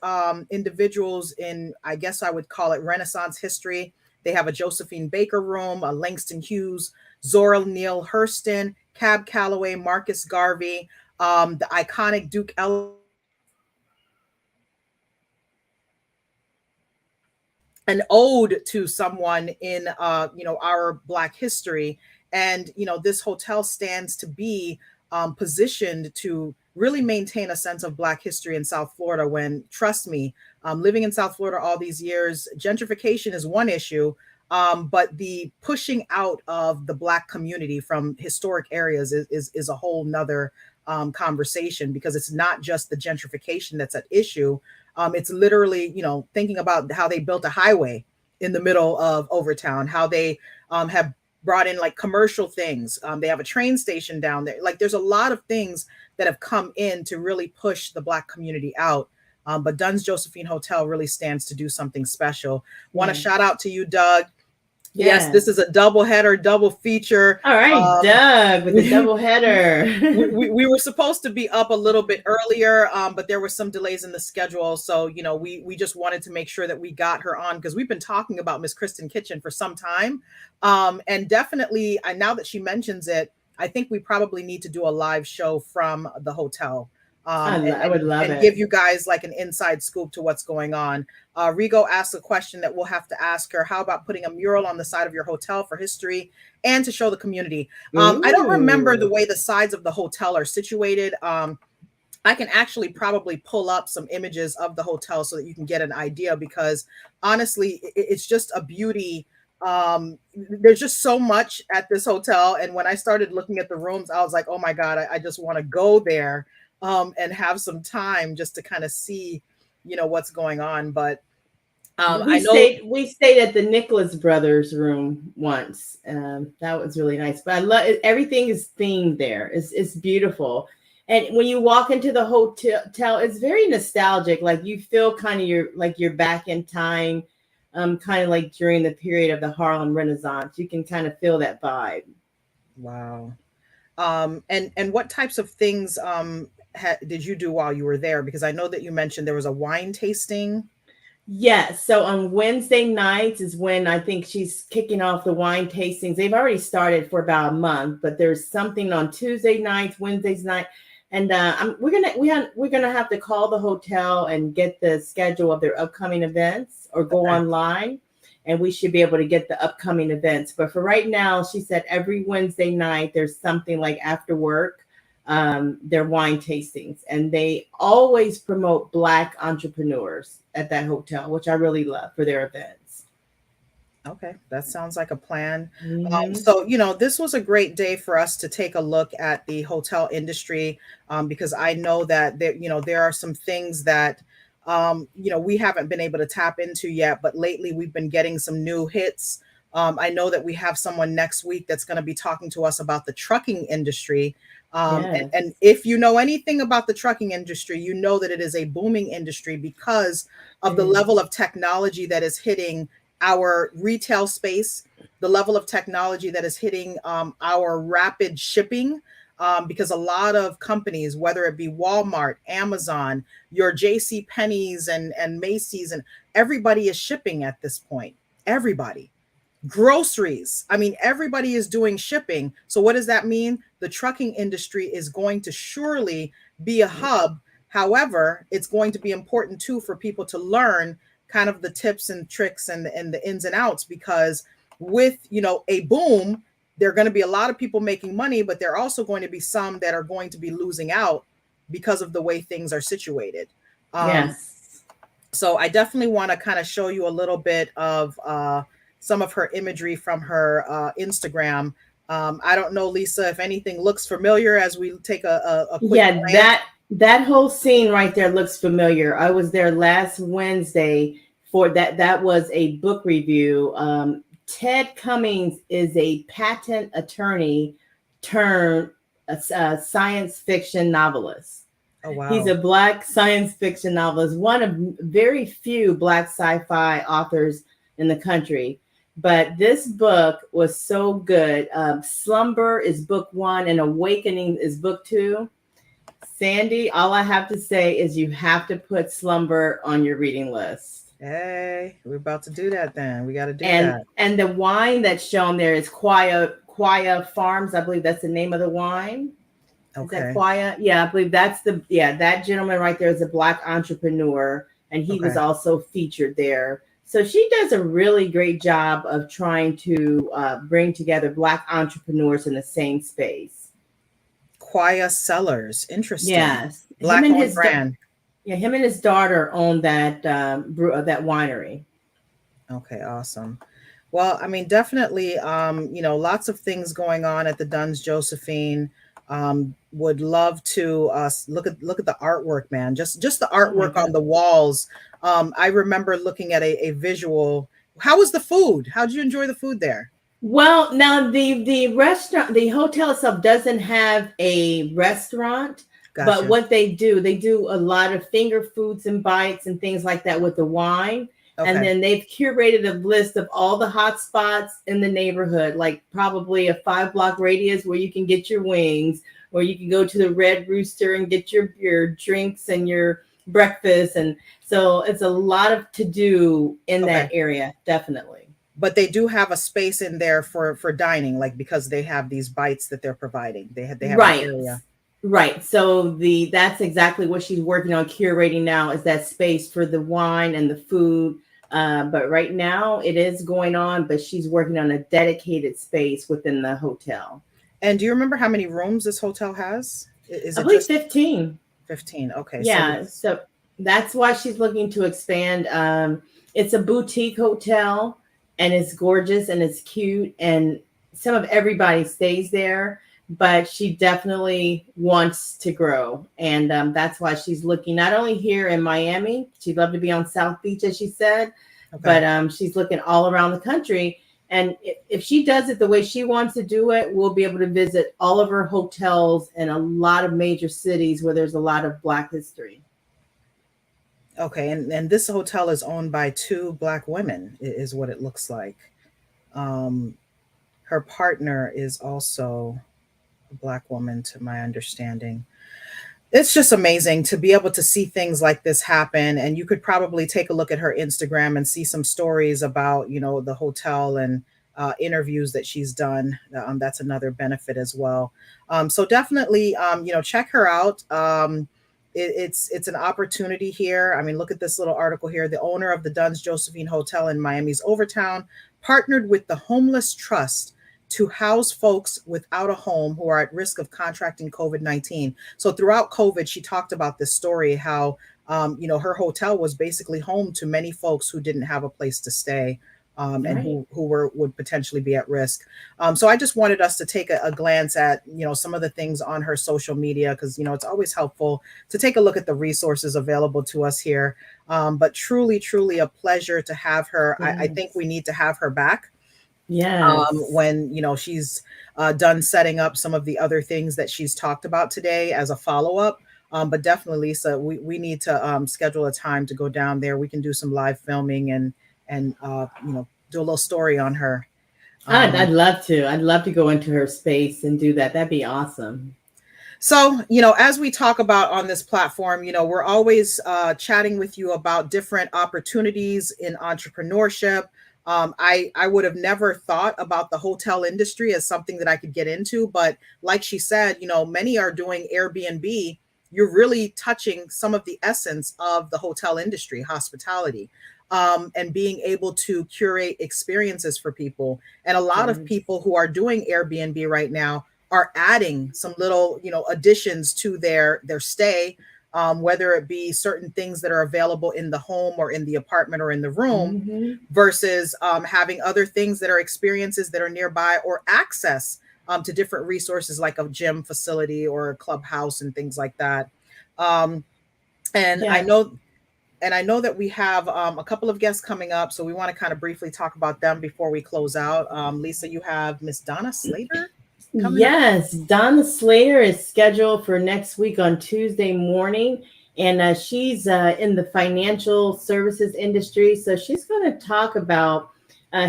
Speaker 2: individuals in, I guess I would call it, Renaissance history. They have a Josephine Baker room, a Langston Hughes, Zora Neale Hurston, Cab Calloway, Marcus Garvey, the iconic Duke Ellington, an ode to someone in our Black history. And this hotel stands to be positioned to really maintain a sense of Black history in South Florida, when, trust me, living in South Florida all these years, gentrification is one issue, but the pushing out of the Black community from historic areas is a whole nother conversation, because it's not just the gentrification that's at issue. It's literally, thinking about how they built a highway in the middle of Overtown, how they have brought in like commercial things. They have a train station down there. Like, there's a lot of things that have come in to really push the Black community out. But Dunn's Josephine Hotel really stands to do something special. Want to shout out to you, Doug. Yes, this is a double header, double feature.
Speaker 1: All right, Doug with the double header.
Speaker 2: we were supposed to be up a little bit earlier, but there were some delays in the schedule. So, we just wanted to make sure that we got her on, because we've been talking about Miss Kristin Kitchen for some time. And definitely, now that she mentions it, I think we probably need to do a live show from the hotel.
Speaker 1: I would love it.
Speaker 2: Give you guys like an inside scoop to what's going on. Rigo asked a question that we'll have to ask her. How about putting a mural on the side of your hotel for history and to show the community? I don't remember the way the sides of the hotel are situated. I can actually probably pull up some images of the hotel so that you can get an idea, because honestly, it's just a beauty. There's just so much at this hotel. And when I started looking at the rooms, I was like, oh my God, I just want to go there. And have some time just to kind of see, what's going on. But
Speaker 1: we stayed at the Nicholas Brothers room once. That was really nice. But I love it. Everything is themed there. It's beautiful. And when you walk into the hotel, it's very nostalgic. Like, you feel kind of you're back in time, kind of like during the period of the Harlem Renaissance. You can kind of feel that vibe.
Speaker 2: Wow. And what types of things did you do while you were there? Because I know that you mentioned there was a wine tasting.
Speaker 1: Yes. So on Wednesday nights is when I think she's kicking off the wine tastings. They've already started for about a month, but there's something on Tuesday nights, Wednesdays night, and we're gonna have to call the hotel and get the schedule of their upcoming events, or go online, and we should be able to get the upcoming events. But for right now, she said every Wednesday night there's something like after work. Their wine tastings, and they always promote Black entrepreneurs at that hotel, which I really love for their events.
Speaker 2: Okay, that sounds like a plan.
Speaker 1: Mm-hmm.
Speaker 2: So, this was a great day for us to take a look at the hotel industry, because I know that there are some things that we haven't been able to tap into yet, but lately we've been getting some new hits. I know that we have someone next week that's going to be talking to us about the trucking industry. And if you know anything about the trucking industry, you know that it is a booming industry because of the level of technology that is hitting our retail space, the level of technology that is hitting our rapid shipping, because a lot of companies, whether it be Walmart, Amazon, your J.C. Penney's and Macy's, and everybody is shipping at this point. Everybody. Groceries. I mean, everybody is doing shipping. So what does that mean? The trucking industry is going to surely be a hub. However, it's going to be important too for people to learn kind of the tips and tricks and the ins and outs, because with, a boom, there are going to be a lot of people making money, but there are also going to be some that are going to be losing out because of the way things are situated.
Speaker 1: Yes.
Speaker 2: So I definitely want to kind of show you a little bit of some of her imagery from her Instagram. I don't know, Lisa, if anything looks familiar as we take a quick glance.
Speaker 1: That whole scene right there looks familiar. I was there last Wednesday for that. That was a book review. Ted Cummings is a patent attorney turned a science fiction novelist.
Speaker 2: Oh,
Speaker 1: He's
Speaker 2: wow.
Speaker 1: a Black science fiction novelist, one of very few Black sci-fi authors in the country. But this book was so good. Slumber is book one, and Awakening is book two. Sandy, all I have to say is you have to put Slumber on your reading list.
Speaker 2: Hey, we're about to do that then. We got to do
Speaker 1: And
Speaker 2: that.
Speaker 1: and the wine that's shown there is Quaya Farms. I believe that's the name of the wine. Is that
Speaker 2: Okay.
Speaker 1: Quaya? Yeah, I believe that's that gentleman right there is a Black entrepreneur, and he was
Speaker 2: Okay.
Speaker 1: also featured there. So she does a really great job of trying to bring together Black entrepreneurs in the same space.
Speaker 2: Quaya Cellars. Interesting.
Speaker 1: Yes,
Speaker 2: Black owned brand.
Speaker 1: him and his daughter own that that winery.
Speaker 2: Okay, awesome. Well, I mean, definitely, lots of things going on at the Duns Josephine. Would love to look at the artwork, man. Just the
Speaker 1: Oh my
Speaker 2: artwork on
Speaker 1: God.
Speaker 2: the walls. I remember looking at a visual. How was the food? How did you enjoy the food there?
Speaker 1: Well, now the restaurant, the hotel itself doesn't have a restaurant, but
Speaker 2: Gotcha.
Speaker 1: what they do a lot of finger foods and bites and things like that with the wine. And
Speaker 2: Okay.
Speaker 1: then they've curated a list of all the hot spots in the neighborhood, like probably a 5 block radius where you can get your wings, or you can go to the Red Rooster and get your drinks and your breakfast. And so it's a lot of to do in that
Speaker 2: Okay.
Speaker 1: area, definitely.
Speaker 2: But they do have a space in there for dining, like because they have these bites that they're providing. They have an
Speaker 1: Right.
Speaker 2: area.
Speaker 1: Right. So that's exactly what she's working on curating now is that space for the wine and the food. But right now it is going on, but she's working on a dedicated space within the hotel.
Speaker 2: And do you remember how many rooms this hotel has? Is
Speaker 1: I
Speaker 2: it
Speaker 1: believe
Speaker 2: just
Speaker 1: 15.
Speaker 2: 15? Okay, so
Speaker 1: Yeah.
Speaker 2: this.
Speaker 1: So that's why she's looking to expand. It's a boutique hotel, and it's gorgeous and it's cute, and some of everybody stays there, but she definitely wants to grow. And that's why she's looking not only here in Miami, she'd love to be on South Beach, as she said,
Speaker 2: Okay.
Speaker 1: but she's looking all around the country. And if she does it the way she wants to do it, we'll be able to visit all of her hotels in a lot of major cities where there's a lot of Black history.
Speaker 2: Okay, and this hotel is owned by two Black women, is what it looks like. Um, Her partner is also a Black woman, to my understanding. It's just amazing to be able to see things like this happen. And you could probably take a look at her Instagram and see some stories about, the hotel and interviews that she's done. That's another benefit as well. So definitely, check her out. It's an opportunity here. I mean, look at this little article here. The owner of the Duns Josephine Hotel in Miami's Overtown partnered with the Homeless Trust to house folks without a home who are at risk of contracting COVID-19. So throughout COVID, she talked about this story, how, her hotel was basically home to many folks who didn't have a place to stay. And
Speaker 1: Right.
Speaker 2: who would potentially be at risk. So I just wanted us to take a glance at some of the things on her social media, because it's always helpful to take a look at the resources available to us here. But truly, truly a pleasure to have her. I think
Speaker 1: Yes.
Speaker 2: we need to have her back
Speaker 1: Yes.
Speaker 2: when she's done setting up some of the other things that she's talked about today as a follow-up. But definitely, Lisa, we need to schedule a time to go down there. We can do some live filming and do a little story on her.
Speaker 1: I'd love to. I'd love to go into her space and do that. That'd be awesome.
Speaker 2: So, as we talk about on this platform, we're always chatting with you about different opportunities in entrepreneurship. I would have never thought about the hotel industry as something that I could get into, but like she said, many are doing Airbnb. You're really touching some of the essence of the hotel industry, hospitality, and being able to curate experiences for people. And a lot of
Speaker 1: Yes.
Speaker 2: people who are doing Airbnb right now are adding some little, additions to their stay, whether it be certain things that are available in the home or in the apartment or in the room,
Speaker 1: Hmm.
Speaker 2: versus having other things that are experiences that are nearby, or access to different resources like a gym facility or a clubhouse and things like that. And
Speaker 1: Yeah.
Speaker 2: I know that we have a couple of guests coming up, so we want to kind of briefly talk about them before we close out. Lisa, you have Miss Donna Slater coming up.
Speaker 1: Yes, Donna Slater is scheduled for next week on Tuesday morning, and she's in the financial services industry. So she's going to talk about,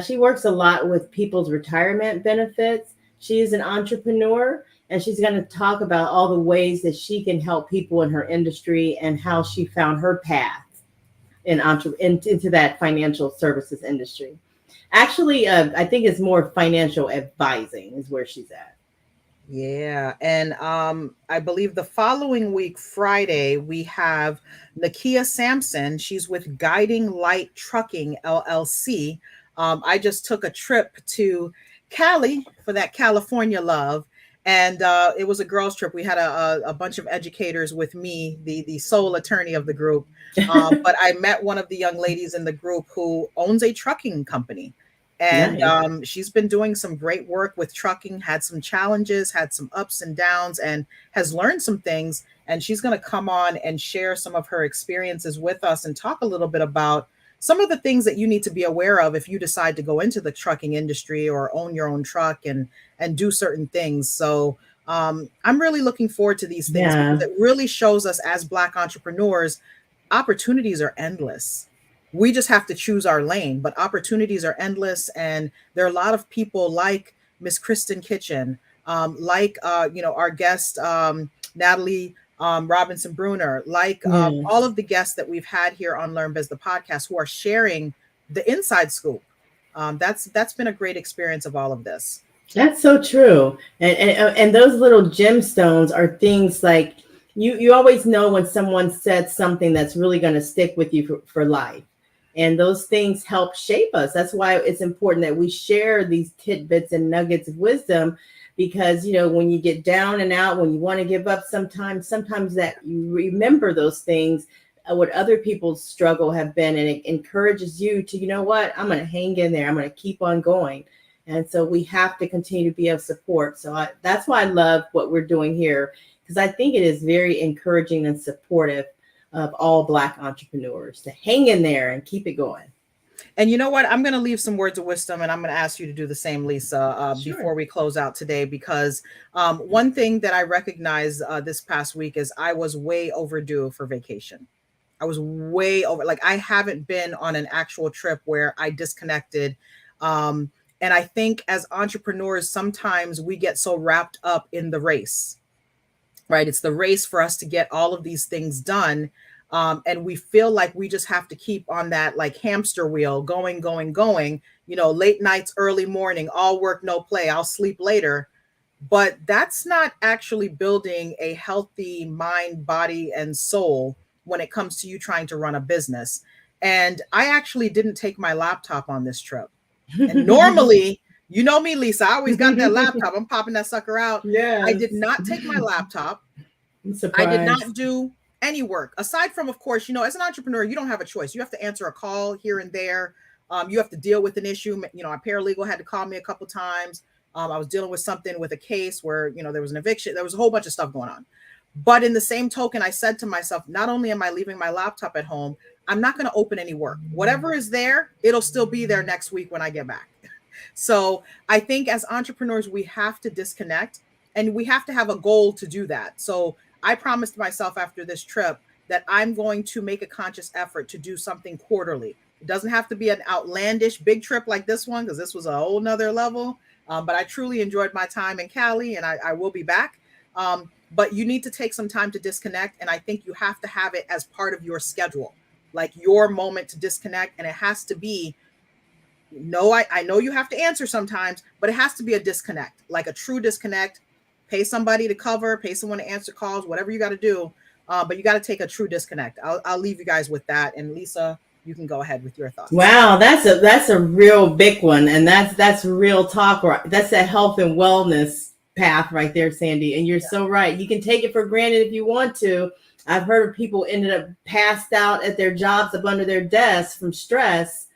Speaker 1: she works a lot with people's retirement benefits. She's an entrepreneur, and she's going to talk about all the ways that she can help people in her industry and how she found her path into that financial services industry. Actually, I think it's more financial advising is where she's at.
Speaker 2: Yeah, and I believe the following week, Friday, we have Nakia Sampson. She's with Guiding Light Trucking LLC. I just took a trip to Cali for that California love, and it was a girls' trip. We had a bunch of educators with me, the sole attorney of the group. But I met one of the young ladies in the group who owns a trucking company. And
Speaker 1: Nice.
Speaker 2: she's been doing some great work with trucking, had some challenges, had some ups and downs, and has learned some things. And she's going to come on and share some of her experiences with us and talk a little bit about some of the things that you need to be aware of if you decide to go into the trucking industry or own your own truck and do certain things. So I'm really looking forward to these things because it really shows us as Black entrepreneurs, opportunities are endless. We just have to choose our lane, but opportunities are endless. And there are a lot of people like Miss Kristin Kitchen, like, our guest, Natalie Robinson Bruner, like all of the guests that we've had here on LearnBiz, the podcast, who are sharing the inside scoop. That's been a great experience of all of this.
Speaker 1: That's so true. And those little gemstones are things like you always know when someone said something that's really going to stick with you for life. And those things help shape us. That's why it's important that we share these tidbits and nuggets of wisdom, because, when you get down and out, when you want to give up, sometimes that you remember those things, what other people's struggle have been, and it encourages you to, you know what, I'm going to hang in there. I'm going to keep on going. And so we have to continue to be of support. So that's why I love what we're doing here, because I think it is very encouraging and supportive of all Black entrepreneurs to hang in there and keep it going.
Speaker 2: And you know what? I'm going to leave some words of wisdom, and I'm going to ask you to do the same, Lisa,
Speaker 1: Sure.
Speaker 2: before we close out today, because one thing that I recognized this past week is I was way overdue for vacation. I was way over, like I haven't been on an actual trip where I disconnected. And I think as entrepreneurs, sometimes we get so wrapped up in the race, right? It's the race for us to get all of these things done. And we feel like we just have to keep on that like hamster wheel going, late nights, early morning, all work, no play, I'll sleep later. But that's not actually building a healthy mind, body, and soul when it comes to you trying to run a business. And I actually didn't take my laptop on this trip. And normally, you know me, Lisa, I always got that laptop. I'm popping that sucker out.
Speaker 1: Yeah.
Speaker 2: I did not take my laptop. I did not do any work aside from, of course, as an entrepreneur, you don't have a choice. You have to answer a call here and there. You have to deal with an issue. A paralegal had to call me a couple times. I was dealing with something with a case where, there was an eviction. There was a whole bunch of stuff going on. But in the same token, I said to myself, not only am I leaving my laptop at home, I'm not going to open any work. Whatever is there, it'll still be there next week when I get back. So I think as entrepreneurs, we have to disconnect, and we have to have a goal to do that. So I promised myself after this trip that I'm going to make a conscious effort to do something quarterly. It doesn't have to be an outlandish big trip like this one, because this was a whole nother level. But I truly enjoyed my time in Cali, and I will be back. But you need to take some time to disconnect. And I think you have to have it as part of your schedule, like your moment to disconnect. And it has to be, I know you have to answer sometimes, but it has to be a disconnect, like a true disconnect. Pay somebody to cover, pay someone to answer calls, whatever you got to do. But you got to take a true disconnect. I'll leave you guys with that. And Lisa, you can go ahead with your thoughts.
Speaker 1: Wow, that's a real big one. And that's real talk. That's a health and wellness path right there, Sandy. And you're so right. You can take it for granted if you want to. I've heard of people ended up passed out at their jobs up under their desks from stress,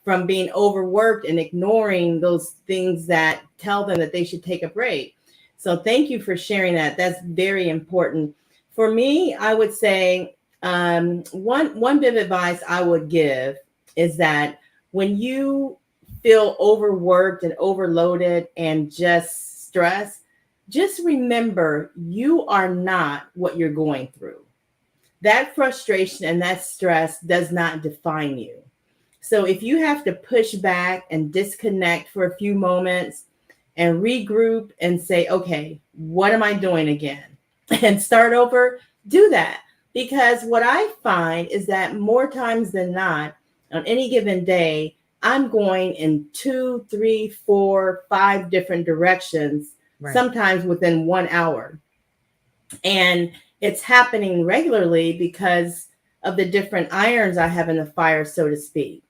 Speaker 1: from being overworked and ignoring those things that tell them that they should take a break. So thank you for sharing that. That's very important. For me, I would say one bit of advice I would give is that when you feel overworked and overloaded and just stressed, just remember you are not what you're going through. That frustration and that stress does not define you. So if you have to push back and disconnect for a few moments and regroup and say, okay, what am I doing again? And start over, do that. Because what I find is that more times than not, on any given day, I'm going in 2, 3, 4, 5 different directions,
Speaker 2: Right.
Speaker 1: sometimes within 1 hour. And it's happening regularly because of the different irons I have in the fire, so to speak.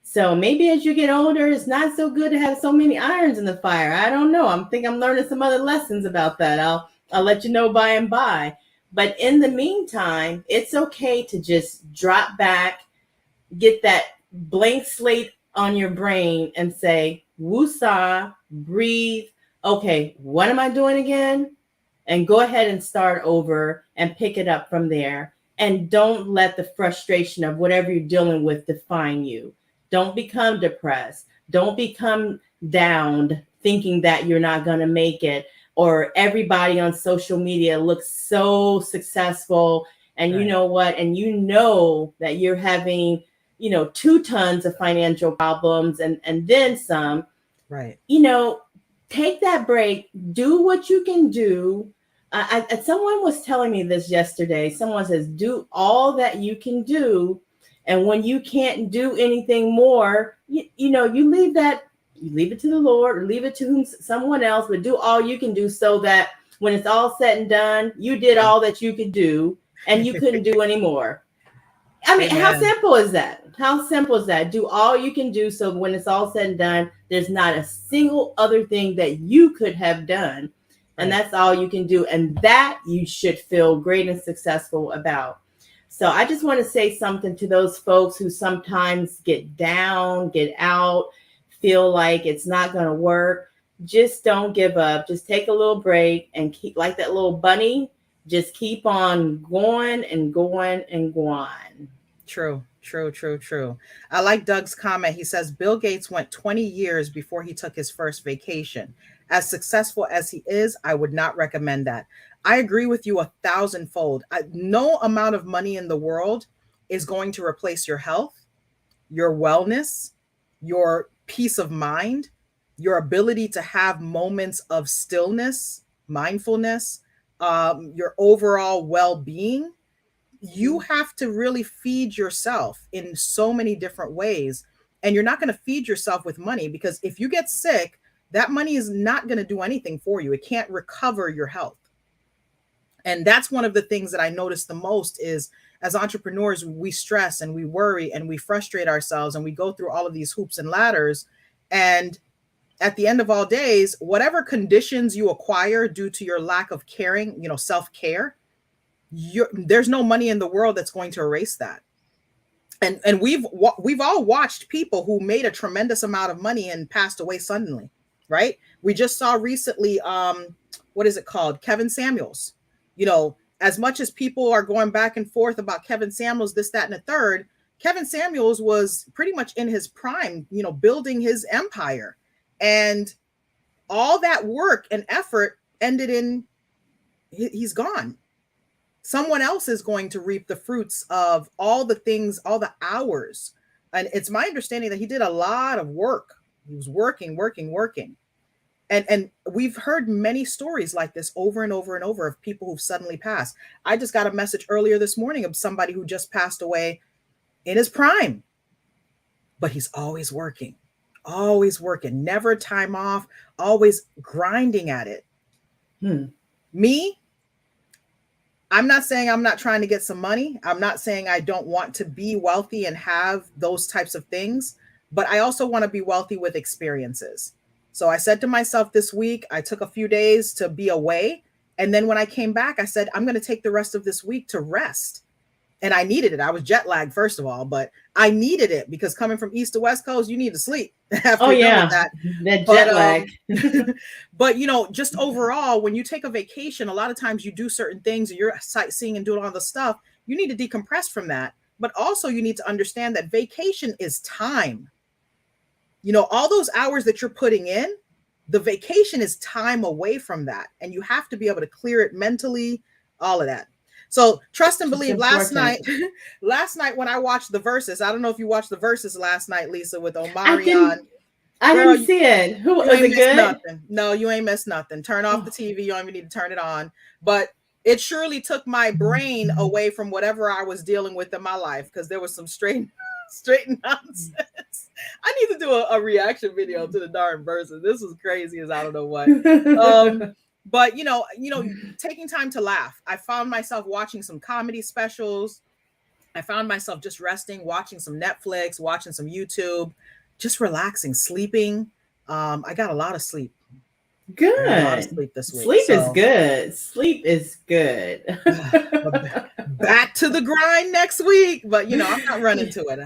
Speaker 1: So maybe as you get older, it's not so good to have so many irons in the fire. I don't know. I'm learning some other lessons about that. I'll let you know by and by. But in the meantime, it's okay to just drop back, get that blank slate on your brain and say, woosah, breathe. Okay, what am I doing again? And go ahead and start over and pick it up from there. And don't let the frustration of whatever you're dealing with define you. Don't become depressed. Don't become downed thinking that you're not going to make it, or everybody on social media looks so successful. And
Speaker 2: Right.
Speaker 1: you know what? And you know that you're having, 2 tons of financial problems and then some.
Speaker 2: Right.
Speaker 1: Take that break, do what you can do. Someone was telling me this yesterday. Someone says, do all that you can do. And when you can't do anything more, you leave it to the Lord or leave it to someone else, but do all you can do so that when it's all said and done, you did all that you could do and you couldn't do any more. I mean, how
Speaker 2: Amen.
Speaker 1: simple is that? How simple is that? Do all you can do so when it's all said and done, there's not a single other thing that you could have done. And
Speaker 2: Right.
Speaker 1: that's all you can do. And that you should feel great and successful about. So I just want to say something to those folks who sometimes get down, get out, feel like it's not going to work. Just don't give up. Just take a little break and keep like that little bunny. Just keep on going and going and going.
Speaker 2: True. I like Doug's comment. He says Bill Gates went 20 years before he took his first vacation. As successful as he is, I would not recommend that. I agree with you 1,000-fold. No amount of money in the world is going to replace your health, your wellness, your peace of mind, your ability to have moments of stillness, mindfulness, your overall well-being. You have to really feed yourself in so many different ways. And you're not going to feed yourself with money, because if you get sick, that money is not going to do anything for you. It can't recover your health. And that's one of the things that I notice the most is, as entrepreneurs, we stress and we worry and we frustrate ourselves and we go through all of these hoops and ladders. And at the end of all days, whatever conditions you acquire due to your lack of caring, self-care, there's no money in the world that's going to erase that. And we've all watched people who made a tremendous amount of money and passed away suddenly, right? We just saw recently, what is it called? Kevin Samuels. As much as people are going back and forth about Kevin Samuels, this, that, and the third, Kevin Samuels was pretty much in his prime, building his empire. And all that work and effort ended in, he's gone. Someone else is going to reap the fruits of all the things, all the hours. And it's my understanding that he did a lot of work. He was working. And we've heard many stories like this over and over and over of people who've suddenly passed. I just got a message earlier this morning of somebody who just passed away in his prime, but he's always working, never time off, always grinding at it. Me, I'm not saying I'm not trying to get some money. I'm not saying I don't want to be wealthy and have those types of things, but I also want to be wealthy with experiences. So I said to myself this week, I took a few days to be away. And then when I came back, I said, I'm going to take the rest of this week to rest And I needed it. I was jet lagged, first of all, but I needed it because coming from East to West Coast, you need to sleep after you're done with
Speaker 1: that jet lag.
Speaker 2: But, you know, just overall, when you take a vacation, a lot of times you do certain things, you're sightseeing and doing all the stuff. You need to decompress from that. But also you need to understand that vacation is time. You know, all those hours that you're putting in, the vacation is time away from that. And you have to be able to clear it mentally, all of that. So trust and believe. Last night when I watched the Versus, I don't know if you watched the Versus last night, Lisa, with Omarion.
Speaker 1: I didn't see it. Who was it? Good?
Speaker 2: Nothing. No, you ain't missed nothing. Turn off the TV. You don't even need to turn it on. But it surely took my brain away from whatever I was dealing with in my life, because there was some straight nonsense. I need to do a reaction video to the darn Versus. This was crazy as I don't know what. But, you know, taking time to laugh. I found myself watching some comedy specials. I found myself just resting, watching some Netflix, watching some YouTube, just relaxing, sleeping. I got a lot of sleep.
Speaker 1: Good.
Speaker 2: A lot of sleep this week.
Speaker 1: Sleep is good. Sleep is good.
Speaker 2: Back to the grind next week. But, you know, I'm not running to it.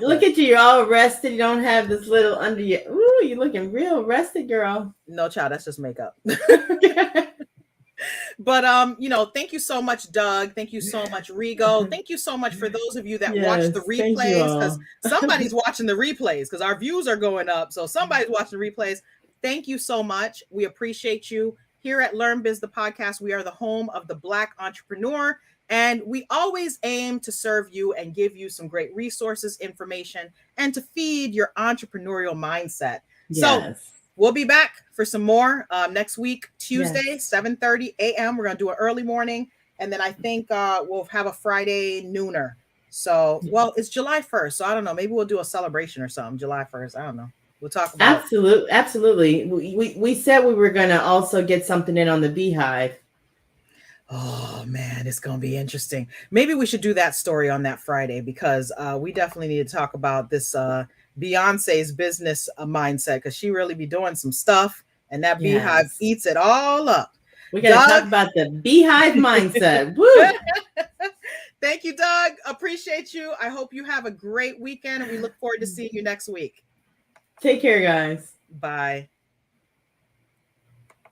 Speaker 1: Look at you. You're all rested. You don't have this little under your. Ooh, you're looking real rested, girl.
Speaker 2: No, child. That's just makeup. But, you know, thank you so much, Doug. Thank you so much, Rigo. Thank you so much for those of you that watch the replays, because somebody's watching the replays, because our views are going up. So somebody's watching the replays. Thank you so much. We appreciate you. Here at LearnBiz, the podcast, we are the home of the Black entrepreneur, and we always aim to serve you and give you some great resources, information, and to feed your entrepreneurial mindset.
Speaker 1: Yes.
Speaker 2: So we'll be back for some more next week, Tuesday, 7:30 a.m. We're going to do an early morning, and then I think we'll have a Friday nooner. So, well, it's July 1st, so I don't know. Maybe we'll do a celebration or something. July 1st. I don't know. We'll talk about
Speaker 1: absolutely. We said we were going to also get something in on the Beehive.
Speaker 2: Oh man, it's going to be interesting. Maybe we should do that story on that Friday, because we definitely need to talk about this Beyonce's business mindset, because she really be doing some stuff, and that Beehive eats it all up.
Speaker 1: We got to talk about the Beehive mindset. Woo!
Speaker 2: Thank you, Doug. Appreciate you. I hope you have a great weekend, and we look forward to seeing you next week.
Speaker 1: Take care, guys.
Speaker 2: Bye.